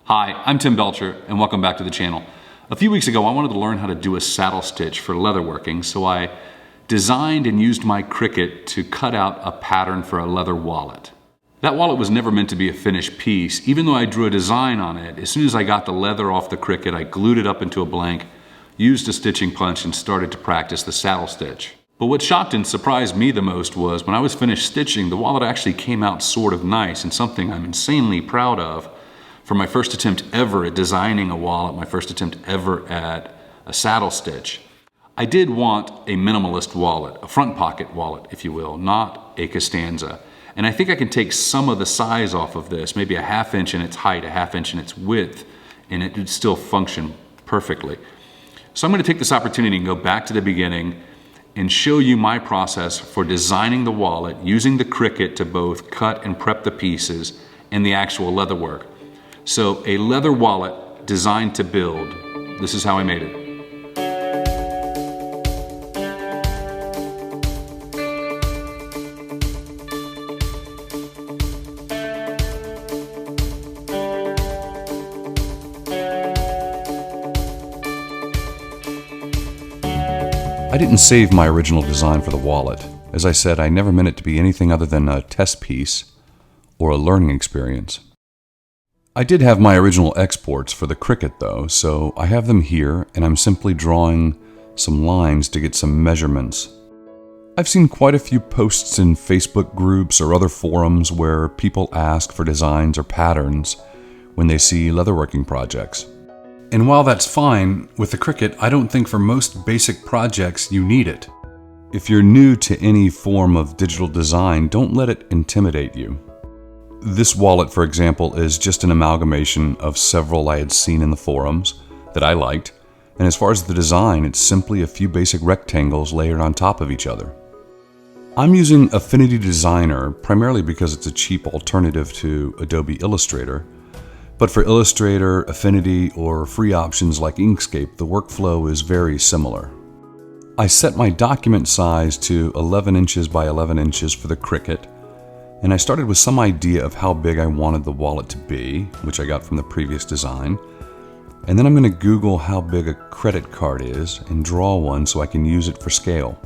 Hi, I'm Tim Belcher, and welcome back to the channel. A few weeks ago, I wanted to learn how to do a saddle stitch for leatherworking, so I designed and used my Cricut to cut out a pattern for a leather wallet. That wallet was never meant to be a finished piece. Even though I drew a design on it, as soon as I got the leather off the Cricut, I glued it up into a blank, used a stitching punch, and started to practice the saddle stitch. But what shocked and surprised me the most was when I was finished stitching, the wallet actually came out sort of nice and something I'm insanely proud of. For my first attempt ever at designing a wallet, my first attempt ever at a saddle stitch. I did want a minimalist wallet, a front pocket wallet, if you will, not a Costanza. And I think I can take some of the size off of this, maybe a 1/2 inch in its height, a 1/2 inch in its width, and it would still function perfectly. So I'm going to take this opportunity and go back to the beginning and show you my process for designing the wallet, using the Cricut to both cut and prep the pieces and the actual leather work. So a leather wallet designed to build. This is how I made it. I didn't save my original design for the wallet. As I said, I never meant it to be anything other than a test piece or a learning experience. I did have my original exports for the Cricut though, so I have them here and I'm simply drawing some lines to get some measurements. I've seen quite a few posts in Facebook groups or other forums where people ask for designs or patterns when they see leatherworking projects. And while that's fine, with the Cricut, I don't think for most basic projects you need it. If you're new to any form of digital design, don't let it intimidate you. This wallet, for example, is just an amalgamation of several I had seen in the forums that I liked, and as far as the design, it's simply a few basic rectangles layered on top of each other. I'm using Affinity Designer primarily because it's a cheap alternative to Adobe Illustrator, but for Illustrator, Affinity, or free options like Inkscape, the workflow is very similar. I set my document size to 11 inches by 11 inches for the Cricut, and I started with some idea of how big I wanted the wallet to be, which I got from the previous design. And then I'm going to Google how big a credit card is and draw one so I can use it for scale.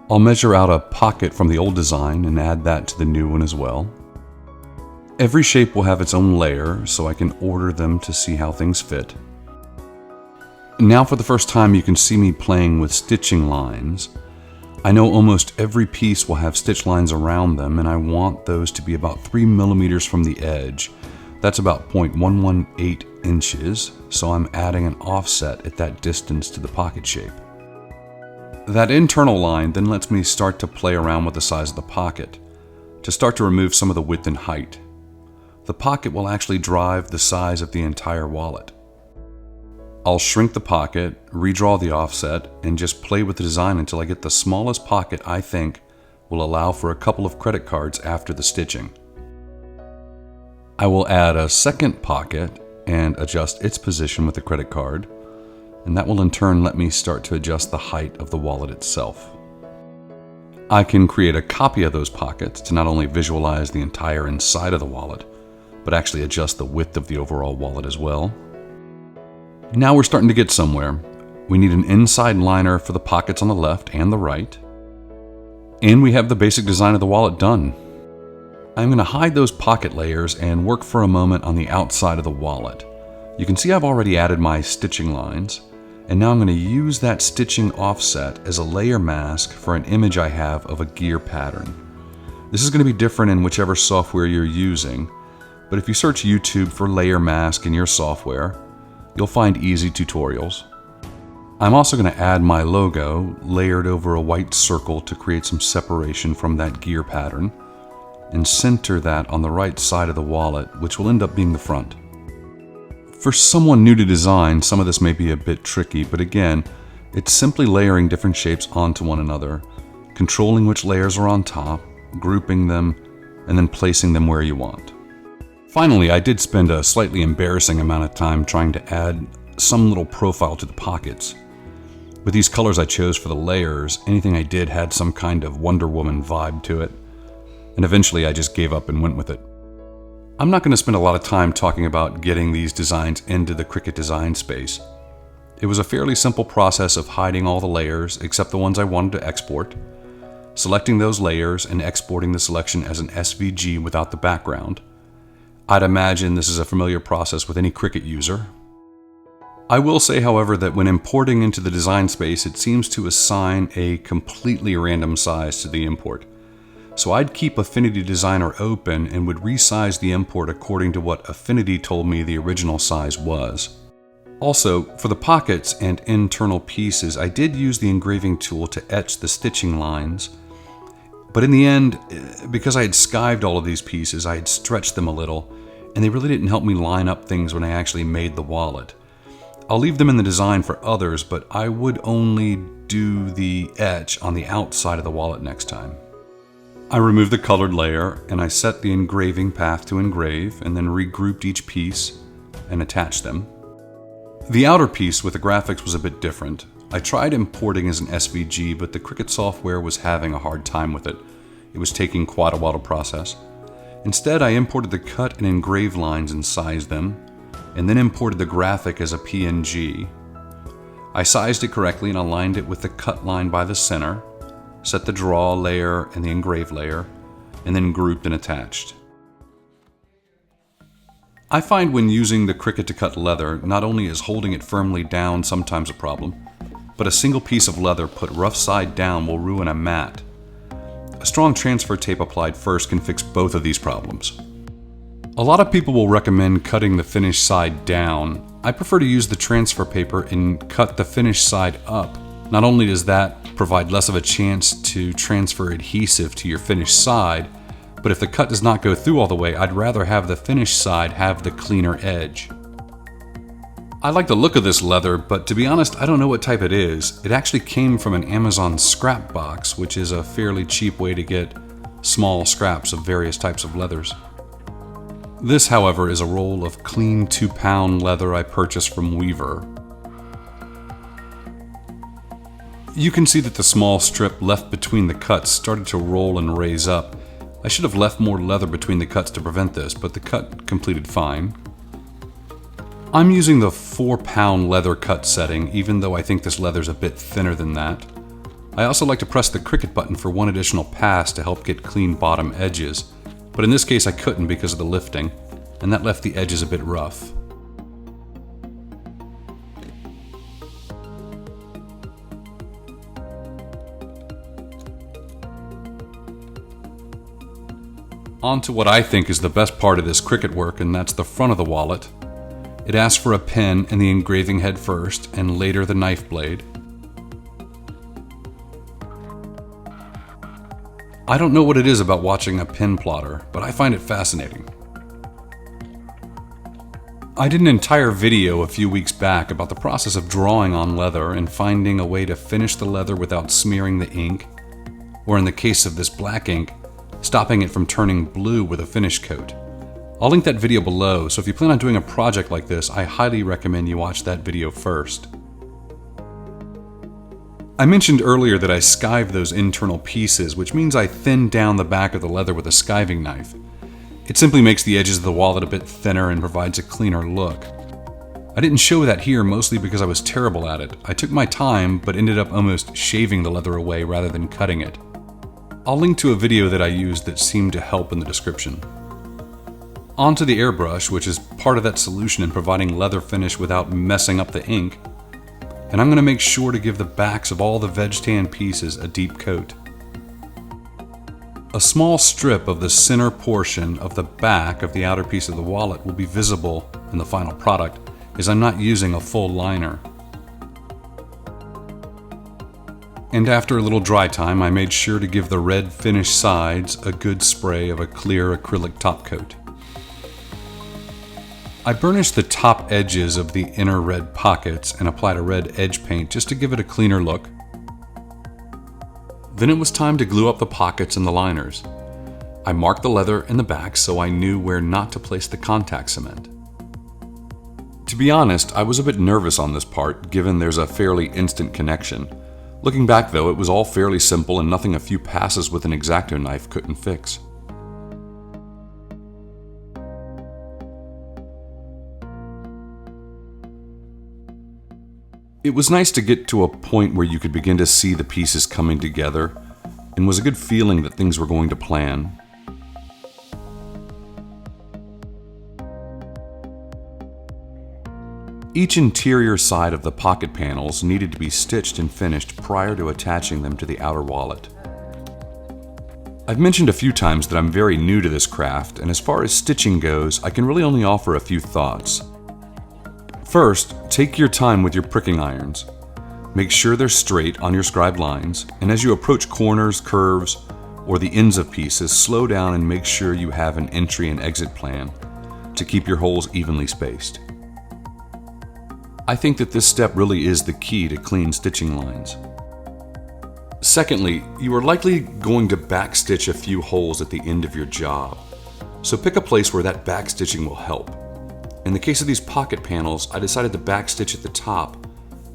I'll measure out a pocket from the old design and add that to the new one as well. Every shape will have its own layer, so I can order them to see how things fit. Now for the first time you can see me playing with stitching lines. I know almost every piece will have stitch lines around them, and I want those to be about 3 millimeters from the edge. That's about 0.118 inches, so I'm adding an offset at that distance to the pocket shape. That internal line then lets me start to play around with the size of the pocket, to start to remove some of the width and height. The pocket will actually drive the size of the entire wallet. I'll shrink the pocket, redraw the offset, and just play with the design until I get the smallest pocket I think will allow for a couple of credit cards after the stitching. I will add a second pocket and adjust its position with the credit card, and that will in turn let me start to adjust the height of the wallet itself. I can create a copy of those pockets to not only visualize the entire inside of the wallet, but actually adjust the width of the overall wallet as well. Now we're starting to get somewhere. We need an inside liner for the pockets on the left and the right. And we have the basic design of the wallet done. I'm going to hide those pocket layers and work for a moment on the outside of the wallet. You can see I've already added my stitching lines, and now I'm going to use that stitching offset as a layer mask for an image I have of a gear pattern. This is going to be different in whichever software you're using, but if you search YouTube for layer mask in your software, you'll find easy tutorials. I'm also going to add my logo layered over a white circle to create some separation from that gear pattern and center that on the right side of the wallet, which will end up being the front. For someone new to design, some of this may be a bit tricky, but again, it's simply layering different shapes onto one another, controlling which layers are on top, grouping them, and then placing them where you want. Finally, I did spend a slightly embarrassing amount of time trying to add some little profile to the pockets. With these colors I chose for the layers, anything I did had some kind of Wonder Woman vibe to it, and eventually I just gave up and went with it. I'm not going to spend a lot of time talking about getting these designs into the Cricut design space. It was a fairly simple process of hiding all the layers except the ones I wanted to export, selecting those layers and exporting the selection as an SVG without the background. I'd imagine this is a familiar process with any Cricut user. I will say, however, that when importing into the design space, it seems to assign a completely random size to the import. So I'd keep Affinity Designer open and would resize the import according to what Affinity told me the original size was. Also, for the pockets and internal pieces, I did use the engraving tool to etch the stitching lines. But in the end, because I had skived all of these pieces, I had stretched them a little, and they really didn't help me line up things when I actually made the wallet. I'll leave them in the design for others, but I would only do the etch on the outside of the wallet next time. I removed the colored layer, and I set the engraving path to engrave, and then regrouped each piece and attached them. The outer piece with the graphics was a bit different. I tried importing as an SVG, but the Cricut software was having a hard time with it. It was taking quite a while to process. Instead, I imported the cut and engrave lines and sized them, and then imported the graphic as a PNG. I sized it correctly and aligned it with the cut line by the center, set the draw layer and the engrave layer, and then grouped and attached. I find when using the Cricut to cut leather, not only is holding it firmly down sometimes a problem, but a single piece of leather put rough side down will ruin a mat. A strong transfer tape applied first can fix both of these problems. A lot of people will recommend cutting the finished side down. I prefer to use the transfer paper and cut the finished side up. Not only does that provide less of a chance to transfer adhesive to your finished side, but if the cut does not go through all the way, I'd rather have the finished side have the cleaner edge. I like the look of this leather, but to be honest, I don't know what type it is. It actually came from an Amazon scrap box, which is a fairly cheap way to get small scraps of various types of leathers. This, however, is a roll of clean 2-pound leather I purchased from Weaver. You can see that the small strip left between the cuts started to roll and raise up. I should have left more leather between the cuts to prevent this, but the cut completed fine. I'm using the 4-pound leather cut setting, even though I think this leather's a bit thinner than that. I also like to press the Cricut button for one additional pass to help get clean bottom edges, but in this case I couldn't because of the lifting, and that left the edges a bit rough. On to what I think is the best part of this Cricut work, and that's the front of the wallet. It asks for a pen and the engraving head first, and later the knife blade. I don't know what it is about watching a pen plotter, but I find it fascinating. I did an entire video a few weeks back about the process of drawing on leather and finding a way to finish the leather without smearing the ink, or in the case of this black ink, stopping it from turning blue with a finish coat. I'll link that video below, so if you plan on doing a project like this, I highly recommend you watch that video first. I mentioned earlier that I skived those internal pieces, which means I thinned down the back of the leather with a skiving knife. It simply makes the edges of the wallet a bit thinner and provides a cleaner look. I didn't show that here mostly because I was terrible at it. I took my time, but ended up almost shaving the leather away rather than cutting it. I'll link to a video that I used that seemed to help in the description. Onto the airbrush, which is part of that solution in providing leather finish without messing up the ink. And I'm going to make sure to give the backs of all the veg tan pieces a deep coat. A small strip of the center portion of the back of the outer piece of the wallet will be visible in the final product, as I'm not using a full liner. And after a little dry time, I made sure to give the red finished sides a good spray of a clear acrylic top coat. I burnished the top edges of the inner red pockets and applied a red edge paint just to give it a cleaner look. Then it was time to glue up the pockets and the liners. I marked the leather in the back so I knew where not to place the contact cement. To be honest, I was a bit nervous on this part, given there's a fairly instant connection. Looking back though, it was all fairly simple and nothing a few passes with an X-Acto knife couldn't fix. It was nice to get to a point where you could begin to see the pieces coming together, and was a good feeling that things were going to plan. Each interior side of the pocket panels needed to be stitched and finished prior to attaching them to the outer wallet. I've mentioned a few times that I'm very new to this craft, and as far as stitching goes, I can really only offer a few thoughts. First, take your time with your pricking irons. Make sure they're straight on your scribed lines, and as you approach corners, curves, or the ends of pieces, slow down and make sure you have an entry and exit plan to keep your holes evenly spaced. I think that this step really is the key to clean stitching lines. Secondly, you are likely going to backstitch a few holes at the end of your job, so pick a place where that backstitching will help. In the case of these pocket panels, I decided to backstitch at the top,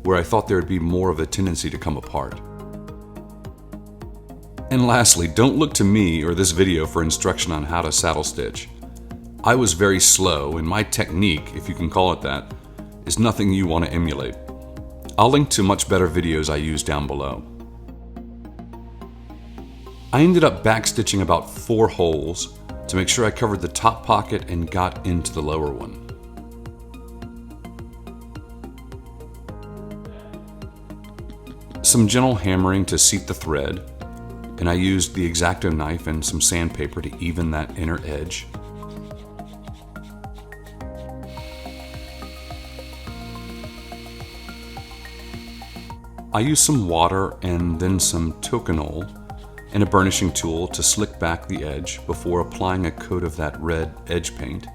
where I thought there would be more of a tendency to come apart. And lastly, don't look to me or this video for instruction on how to saddle stitch. I was very slow, and my technique, if you can call it that, is nothing you want to emulate. I'll link to much better videos I use down below. I ended up backstitching about 4 holes to make sure I covered the top pocket and got into the lower one. Some gentle hammering to seat the thread, and I used the X-Acto knife and some sandpaper to even that inner edge. I used some water and then some Tokonol and a burnishing tool to slick back the edge before applying a coat of that red edge paint.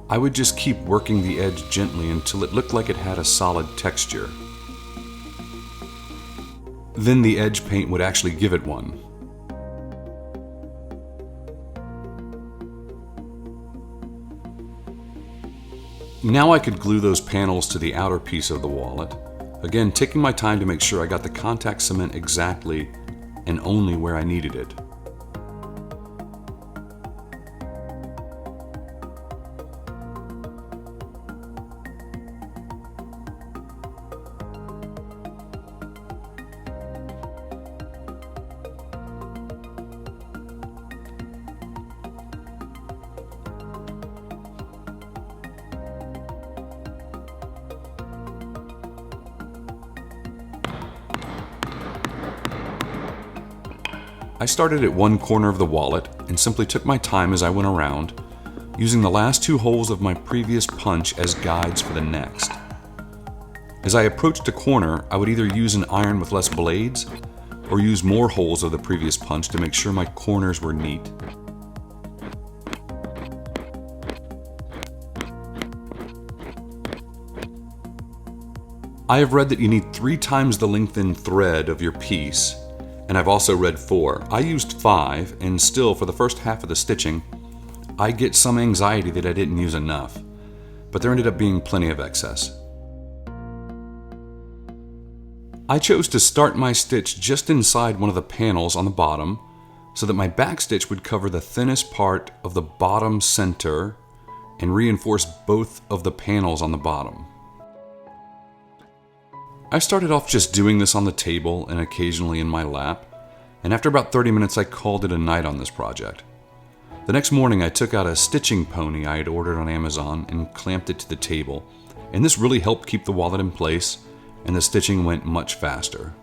I would just keep working the edge gently until it looked like it had a solid texture. Then the edge paint would actually give it one. Now I could glue those panels to the outer piece of the wallet, again taking my time to make sure I got the contact cement exactly and only where I needed it. I started at one corner of the wallet and simply took my time as I went around, using the last 2 holes of my previous punch as guides for the next. As I approached a corner, I would either use an iron with less blades or use more holes of the previous punch to make sure my corners were neat. I have read that you need 3 times the length in thread of your piece, and I've also read 4. I used 5, and still for the first half of the stitching, I get some anxiety that I didn't use enough, but there ended up being plenty of excess. I chose to start my stitch just inside one of the panels on the bottom, so that my back stitch would cover the thinnest part of the bottom center and reinforce both of the panels on the bottom. I started off just doing this on the table and occasionally in my lap, and after about 30 minutes I called it a night on this project. The next morning I took out a stitching pony I had ordered on Amazon and clamped it to the table, and this really helped keep the wallet in place, and the stitching went much faster.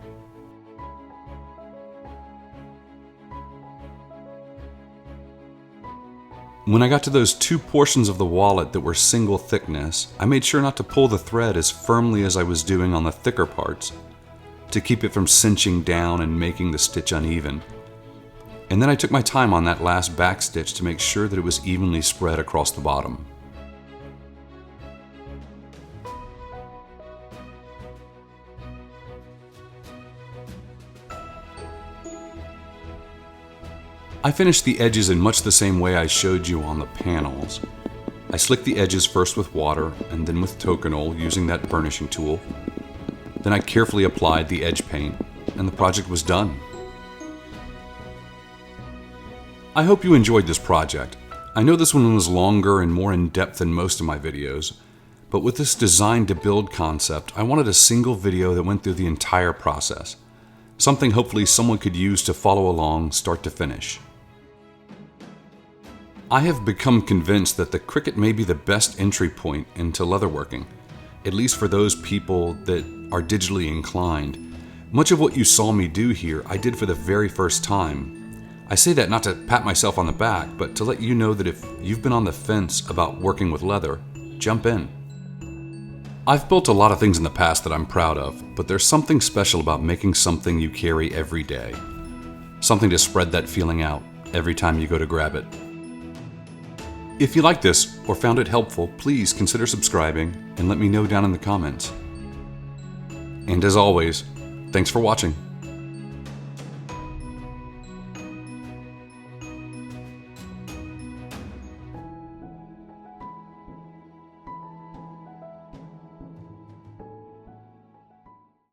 When I got to those 2 portions of the wallet that were single thickness, I made sure not to pull the thread as firmly as I was doing on the thicker parts, to keep it from cinching down and making the stitch uneven. And then I took my time on that last back stitch to make sure that it was evenly spread across the bottom. I finished the edges in much the same way I showed you on the panels. I slicked the edges first with water and then with Tokonol using that burnishing tool. Then I carefully applied the edge paint and the project was done. I hope you enjoyed this project. I know this one was longer and more in depth than most of my videos, but with this design to build concept, I wanted a single video that went through the entire process. Something hopefully someone could use to follow along start to finish. I have become convinced that the Cricut may be the best entry point into leatherworking, at least for those people that are digitally inclined. Much of what you saw me do here, I did for the very first time. I say that not to pat myself on the back, but to let you know that if you've been on the fence about working with leather, jump in. I've built a lot of things in the past that I'm proud of, but there's something special about making something you carry every day. Something to spread that feeling out every time you go to grab it. If you like this or found it helpful, please consider subscribing and let me know down in the comments. And as always, thanks for watching.